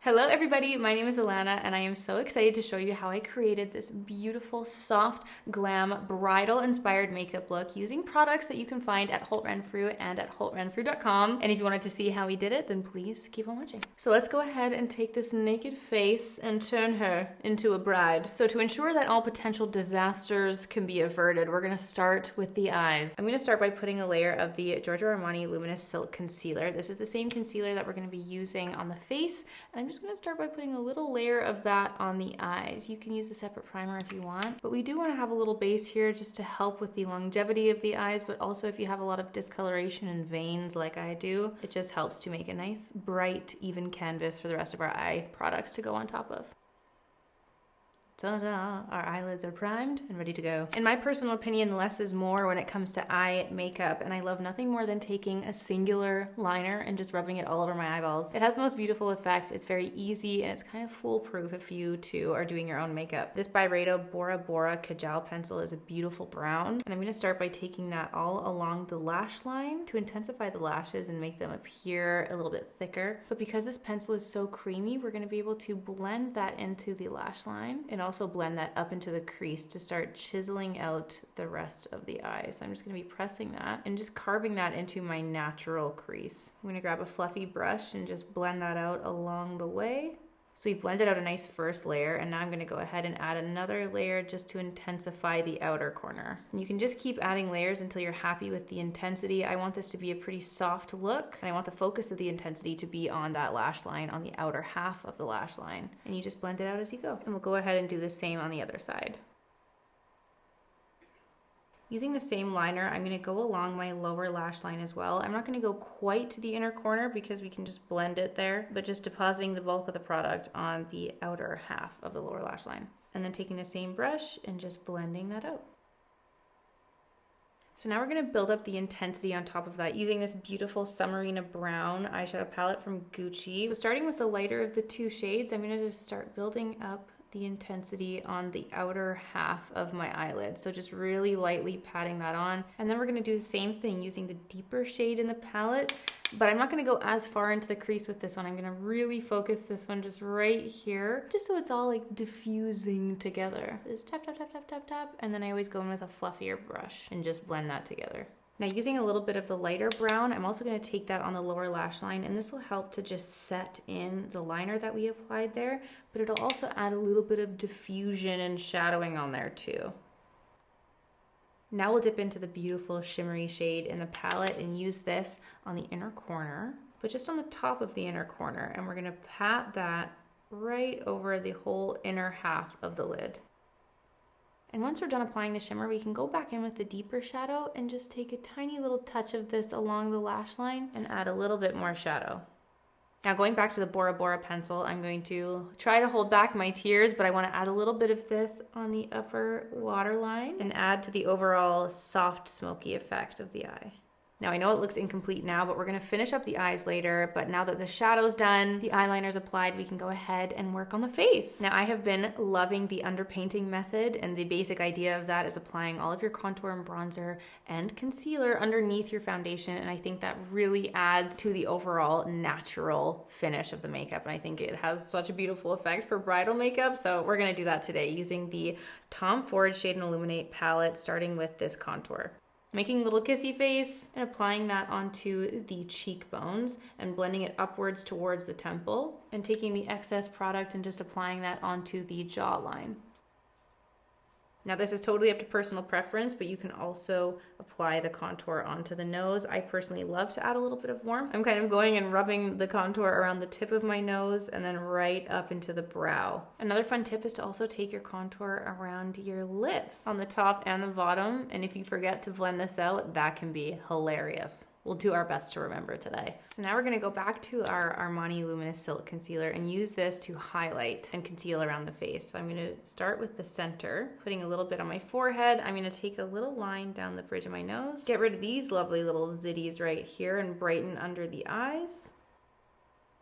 Hello everybody, my name is Allana and I am so excited to show you how I created this beautiful, soft, glam, bridal-inspired makeup look using products that you can find at Holt Renfrew and at holtrenfrew.com. And if you wanted to see how we did it, then please keep on watching. So let's go ahead and take this naked face and turn her into a bride. So to ensure that all potential disasters can be averted, we're gonna start with the eyes. I'm gonna start by putting a layer of the Giorgio Armani Luminous Silk Concealer. This is the same concealer that we're gonna be using on the face, and I'm just gonna start by putting a little layer of that on the eyes. You can use a separate primer if you want, but we do wanna have a little base here just to help with the longevity of the eyes, but also if you have a lot of discoloration and veins like I do, it just helps to make a nice, bright, even canvas for the rest of our eye products to go on top of. Ta-da! Our eyelids are primed and ready to go. In my personal opinion, less is more when it comes to eye makeup, and I love nothing more than taking a singular liner and just rubbing it all over my eyeballs. It has the most beautiful effect, it's very easy, and it's kind of foolproof if you too are doing your own makeup. This Byredo Bora Bora Kajal pencil is a beautiful brown, and I'm going to start by taking that all along the lash line to intensify the lashes and make them appear a little bit thicker. But because this pencil is so creamy, we're going to be able to blend that into the lash line and also blend that up into the crease to start chiseling out the rest of the eye. So I'm just going to be pressing that and just carving that into my natural crease. I'm going to grab a fluffy brush and just blend that out along the way. So we've blended out a nice first layer, and now I'm going to go ahead and add another layer just to intensify the outer corner. And you can just keep adding layers until you're happy with the intensity. I want this to be a pretty soft look, and I want the focus of the intensity to be on that lash line, on the outer half of the lash line. And you just blend it out as you go. And we'll go ahead and do the same on the other side. Using the same liner, I'm going to go along my lower lash line as well. I'm not going to go quite to the inner corner because we can just blend it there, but just depositing the bulk of the product on the outer half of the lower lash line. And then taking the same brush and just blending that out. So now we're going to build up the intensity on top of that using this beautiful Summerina Brown eyeshadow palette from Gucci. So starting with the lighter of the two shades, I'm going to just start building up the intensity on the outer half of my eyelid. So just really lightly patting that on. And then we're gonna do the same thing using the deeper shade in the palette, but I'm not gonna go as far into the crease with this one. I'm gonna really focus this one just right here, just so it's all like diffusing together. Just tap, tap, tap, tap, tap, tap. And then I always go in with a fluffier brush and just blend that together. Now using a little bit of the lighter brown, I'm also going to take that on the lower lash line, and this will help to just set in the liner that we applied there, but it'll also add a little bit of diffusion and shadowing on there too. Now we'll dip into the beautiful shimmery shade in the palette and use this on the inner corner, but just on the top of the inner corner, and we're going to pat that right over the whole inner half of the lid. And once we're done applying the shimmer, we can go back in with the deeper shadow and just take a tiny little touch of this along the lash line and add a little bit more shadow. Now going back to the Bora Bora pencil, I'm going to try to hold back my tears, but I want to add a little bit of this on the upper waterline and add to the overall soft smoky effect of the eye. Now I know it looks incomplete now, but we're going to finish up the eyes later. But now that the shadow's done, the eyeliner's applied, we can go ahead and work on the face. Now I have been loving the underpainting method, and the basic idea of that is applying all of your contour and bronzer and concealer underneath your foundation, and I think that really adds to the overall natural finish of the makeup, and I think it has such a beautiful effect for bridal makeup, so we're going to do that today using the Tom Ford Shade and Illuminate palette, starting with this contour. Making a little kissy face and applying that onto the cheekbones and blending it upwards towards the temple, and taking the excess product and just applying that onto the jawline. Now this is totally up to personal preference, but you can also apply the contour onto the nose. I personally love to add a little bit of warmth. I'm kind of going and rubbing the contour around the tip of my nose and then right up into the brow. Another fun tip is to also take your contour around your lips on the top and the bottom, and if you forget to blend this out, that can be hilarious. We'll do our best to remember today. So now we're gonna go back to our Armani Luminous Silk Concealer and use this to highlight and conceal around the face. So I'm gonna start with the center, putting a little bit on my forehead. I'm gonna take a little line down the bridge of my nose, get rid of these lovely little zitties right here and brighten under the eyes.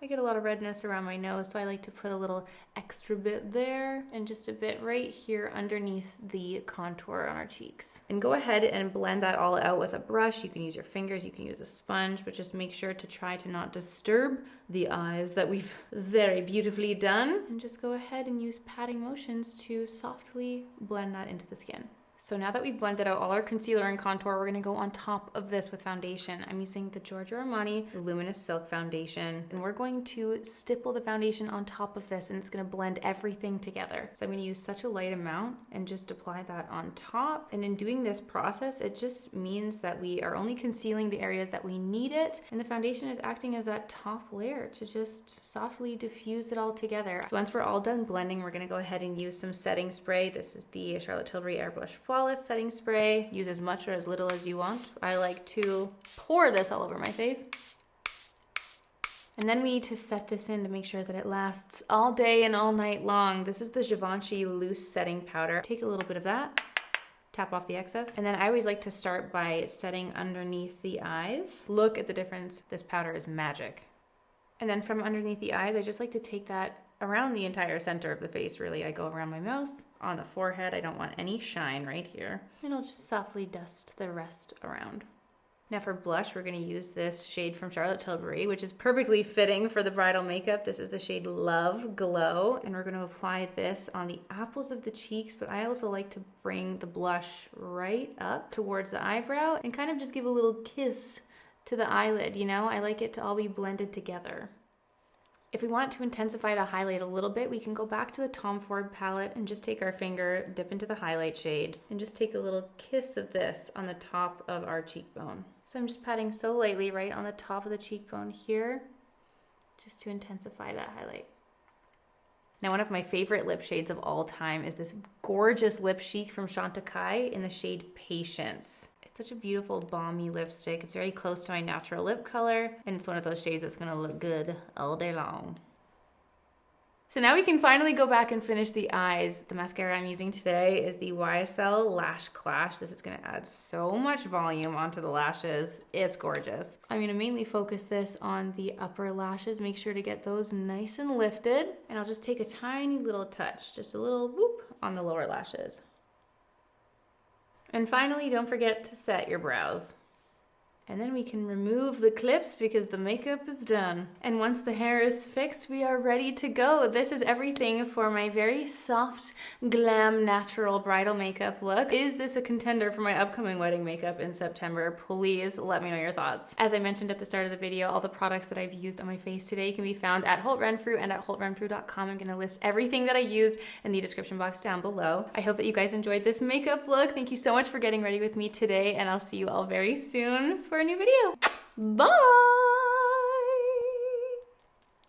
I get a lot of redness around my nose, so I like to put a little extra bit there and just a bit right here underneath the contour on our cheeks. And go ahead and blend that all out with a brush. You can use your fingers, you can use a sponge, but just make sure to try to not disturb the eyes that we've very beautifully done. And just go ahead and use patting motions to softly blend that into the skin. So now that we've blended out all our concealer and contour, we're gonna go on top of this with foundation. I'm using the Giorgio Armani Luminous Silk Foundation, and we're going to stipple the foundation on top of this, and it's gonna blend everything together. So I'm gonna use such a light amount and just apply that on top. And in doing this process, it just means that we are only concealing the areas that we need it, and the foundation is acting as that top layer to just softly diffuse it all together. So once we're all done blending, we're gonna go ahead and use some setting spray. This is the Charlotte Tilbury Airbrush Flawless Setting Spray. Use as much or as little as you want. I like to pour this all over my face. And then we need to set this in to make sure that it lasts all day and all night long. This is the Givenchy Loose Setting Powder. Take a little bit of that, tap off the excess. And then I always like to start by setting underneath the eyes. Look at the difference. This powder is magic. And then from underneath the eyes, I just like to take that around the entire center of the face, really. I go around my mouth, on the forehead. I don't want any shine right here. And I'll just softly dust the rest around. Now for blush, we're gonna use this shade from Charlotte Tilbury, which is perfectly fitting for the bridal makeup. This is the shade Love Glow, and we're gonna apply this on the apples of the cheeks, but I also like to bring the blush right up towards the eyebrow and kind of just give a little kiss to the eyelid, you know? I like it to all be blended together. If we want to intensify the highlight a little bit, we can go back to the Tom Ford palette and just take our finger, dip into the highlight shade, and just take a little kiss of this on the top of our cheekbone. So I'm just patting so lightly right on the top of the cheekbone here, just to intensify that highlight. Now, one of my favorite lip shades of all time is this gorgeous lip chic from Chantecaille in the shade Patience. Such a beautiful balmy lipstick. It's very close to my natural lip color, and it's one of those shades that's gonna look good all day long. So now we can finally go back and finish the eyes. The mascara I'm using today is the YSL Lash Clash. This is gonna add so much volume onto the lashes. It's gorgeous. I'm gonna mainly focus this on the upper lashes. Make sure to get those nice and lifted. And I'll just take a tiny little touch, just a little whoop on the lower lashes. And finally, don't forget to set your brows. And then we can remove the clips because the makeup is done. And once the hair is fixed, we are ready to go. This is everything for my very soft, glam, natural bridal makeup look. Is this a contender for my upcoming wedding makeup in September? Please let me know your thoughts. As I mentioned at the start of the video, all the products that I've used on my face today can be found at Holt Renfrew and at holtrenfrew.com. I'm gonna list everything that I used in the description box down below. I hope that you guys enjoyed this makeup look. Thank you so much for getting ready with me today, and I'll see you all very soon for a new video. Bye!